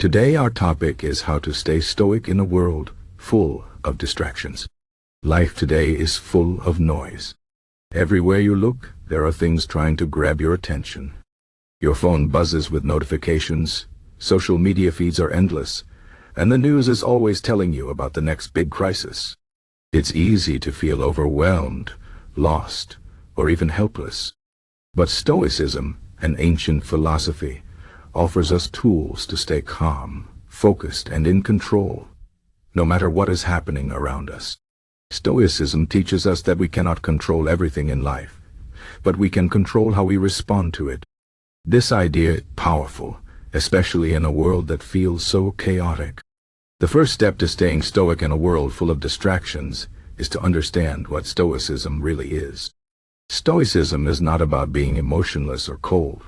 Today our topic is how to stay stoic in a world full of distractions. Life today is full of noise. Everywhere you look, there are things trying to grab your attention. Your phone buzzes with notifications, social media feeds are endless, and the news is always telling you about the next big crisis. It's easy to feel overwhelmed, lost, or even helpless. But Stoicism, an ancient philosophy, offers us tools to stay calm, focused, and in control, no matter what is happening around us. Stoicism teaches us that we cannot control everything in life, but we can control how we respond to it. This idea is powerful, especially in a world that feels so chaotic. The first step to staying stoic in a world full of distractions is to understand what Stoicism really is. Stoicism is not about being emotionless or cold.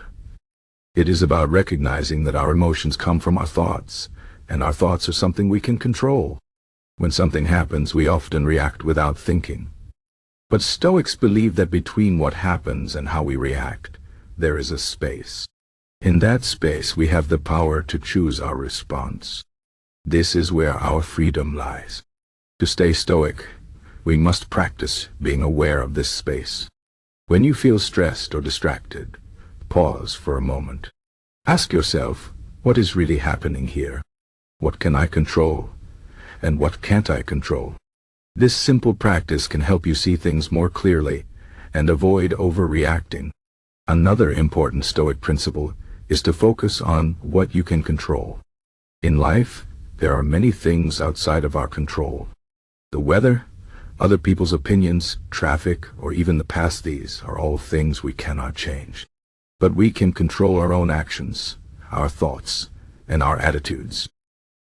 It is about recognizing that our emotions come from our thoughts, and our thoughts are something we can control. When something happens, we often react without thinking. But Stoics believe that between what happens and how we react, there is a space. In that space, we have the power to choose our response. This is where our freedom lies. To stay stoic, we must practice being aware of this space. When you feel stressed or distracted, pause for a moment. Ask yourself, what is really happening here? What can I control? And what can't I control? This simple practice can help you see things more clearly and avoid overreacting. Another important Stoic principle is to focus on what you can control. In life, there are many things outside of our control. The weather, other people's opinions, traffic, or even the past. These are all things we cannot change. But we can control our own actions, our thoughts, and our attitudes.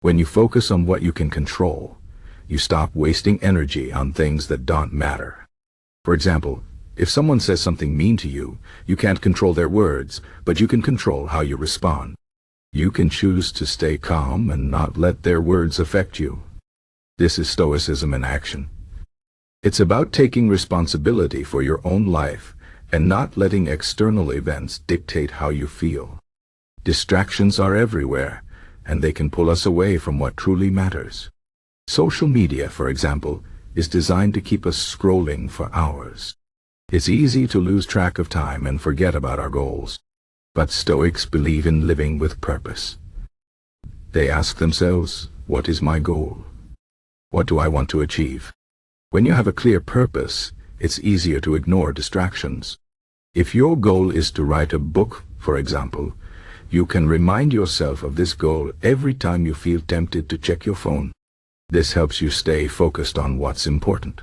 When you focus on what you can control, you stop wasting energy on things that don't matter. For example, if someone says something mean to you, you can't control their words, but you can control how you respond. You can choose to stay calm and not let their words affect you. This is Stoicism in action. It's about taking responsibility for your own life and not letting external events dictate how you feel. Distractions are everywhere, and they can pull us away from what truly matters. Social media, for example, is designed to keep us scrolling for hours. It's easy to lose track of time and forget about our goals. But Stoics believe in living with purpose. They ask themselves, what is my goal? What do I want to achieve? When you have a clear purpose, it's easier to ignore distractions. If your goal is to write a book, for example, you can remind yourself of this goal every time you feel tempted to check your phone. This helps you stay focused on what's important.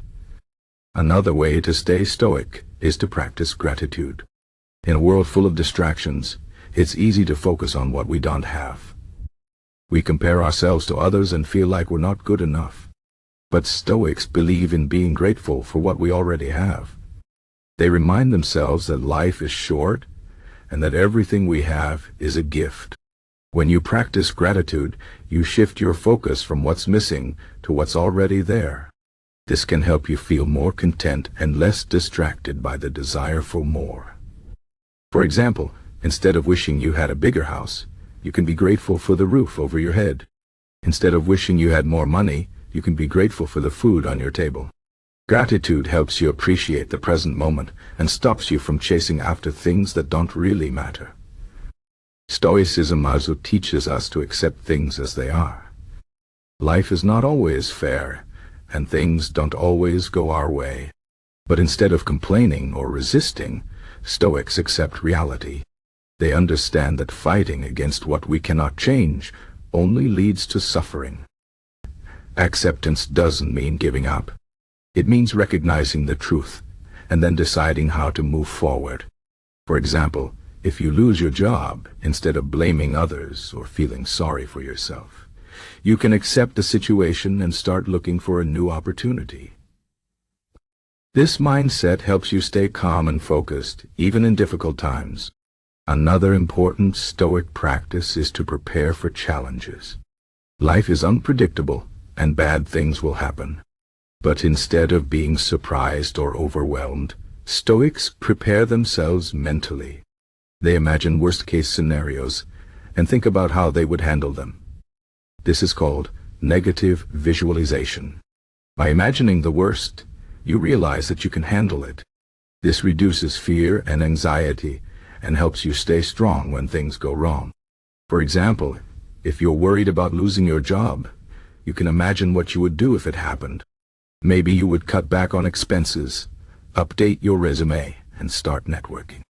Another way to stay stoic is to practice gratitude. In a world full of distractions, it's easy to focus on what we don't have. We compare ourselves to others and feel like we're not good enough. But Stoics believe in being grateful for what we already have. They remind themselves that life is short and that everything we have is a gift. When you practice gratitude, you shift your focus from what's missing to what's already there. This can help you feel more content and less distracted by the desire for more. For example, instead of wishing you had a bigger house, you can be grateful for the roof over your head. Instead of wishing you had more money, you can be grateful for the food on your table. Gratitude helps you appreciate the present moment and stops you from chasing after things that don't really matter. Stoicism also teaches us to accept things as they are. Life is not always fair, and things don't always go our way. But instead of complaining or resisting, Stoics accept reality. They understand that fighting against what we cannot change only leads to suffering. Acceptance doesn't mean giving up. It means recognizing the truth and then deciding how to move forward. For example, if you lose your job, instead of blaming others or feeling sorry for yourself, you can accept the situation and start looking for a new opportunity. This mindset helps you stay calm and focused, even in difficult times. Another important Stoic practice is to prepare for challenges. Life is unpredictable, and bad things will happen. But instead of being surprised or overwhelmed, Stoics prepare themselves mentally. They imagine worst-case scenarios and think about how they would handle them. This is called negative visualization. By imagining the worst, you realize that you can handle it. This reduces fear and anxiety and helps you stay strong when things go wrong. For example, if you're worried about losing your job, you can imagine what you would do if it happened. Maybe you would cut back on expenses, update your resume, and start networking.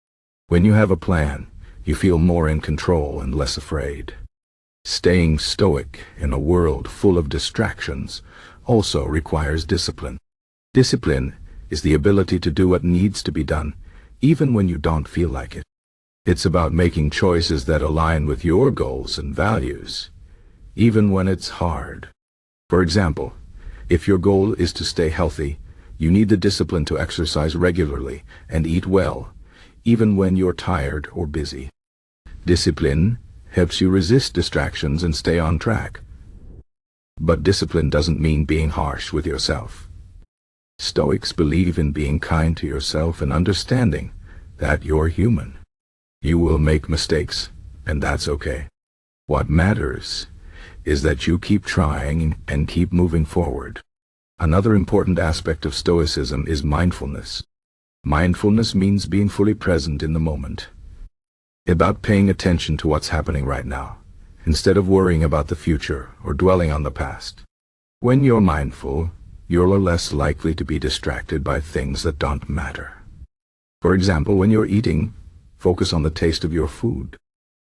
When you have a plan, you feel more in control and less afraid. Staying stoic in a world full of distractions also requires discipline. Discipline is the ability to do what needs to be done, even when you don't feel like it. It's about making choices that align with your goals and values, even when it's hard. For example, if your goal is to stay healthy, you need the discipline to exercise regularly and eat well, even when you're tired or busy. Discipline helps you resist distractions and stay on track. But discipline doesn't mean being harsh with yourself. Stoics believe in being kind to yourself and understanding that you're human. You will make mistakes, and that's okay. What matters is that you keep trying and keep moving forward. Another important aspect of Stoicism is mindfulness. Mindfulness means being fully present in the moment, about paying attention to what's happening right now, instead of worrying about the future or dwelling on the past. When you're mindful, you're less likely to be distracted by things that don't matter. For example, when you're eating, focus on the taste of your food.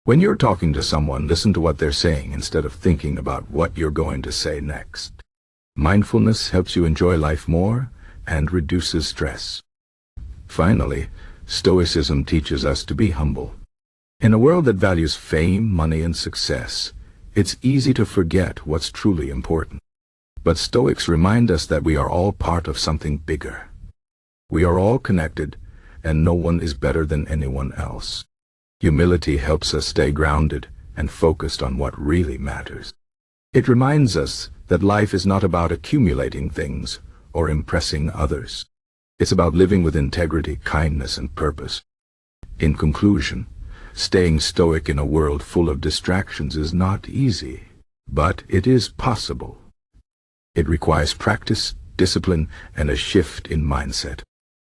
When you're talking to someone, listen to what they're saying instead of thinking about what you're going to say next. Mindfulness helps you enjoy life more and reduces stress. Finally, Stoicism teaches us to be humble. In a world that values fame, money, and success, it's easy to forget what's truly important. But Stoics remind us that we are all part of something bigger. We are all connected, and no one is better than anyone else. Humility helps us stay grounded and focused on what really matters. It reminds us that life is not about accumulating things or impressing others. It's about living with integrity, kindness, and purpose. In conclusion, staying stoic in a world full of distractions is not easy, but it is possible. It requires practice, discipline, and a shift in mindset.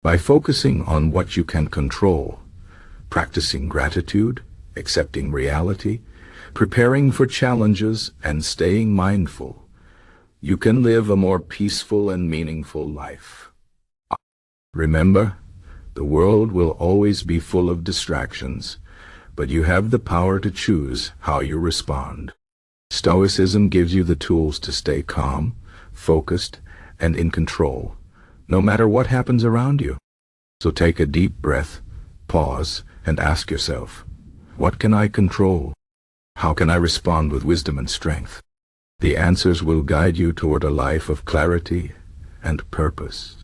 By focusing on what you can control, practicing gratitude, accepting reality, preparing for challenges, and staying mindful, you can live a more peaceful and meaningful life. Remember, the world will always be full of distractions, but you have the power to choose how you respond. Stoicism gives you the tools to stay calm, focused, and in control, no matter what happens around you. So take a deep breath, pause, and ask yourself, what can I control? How can I respond with wisdom and strength? The answers will guide you toward a life of clarity and purpose.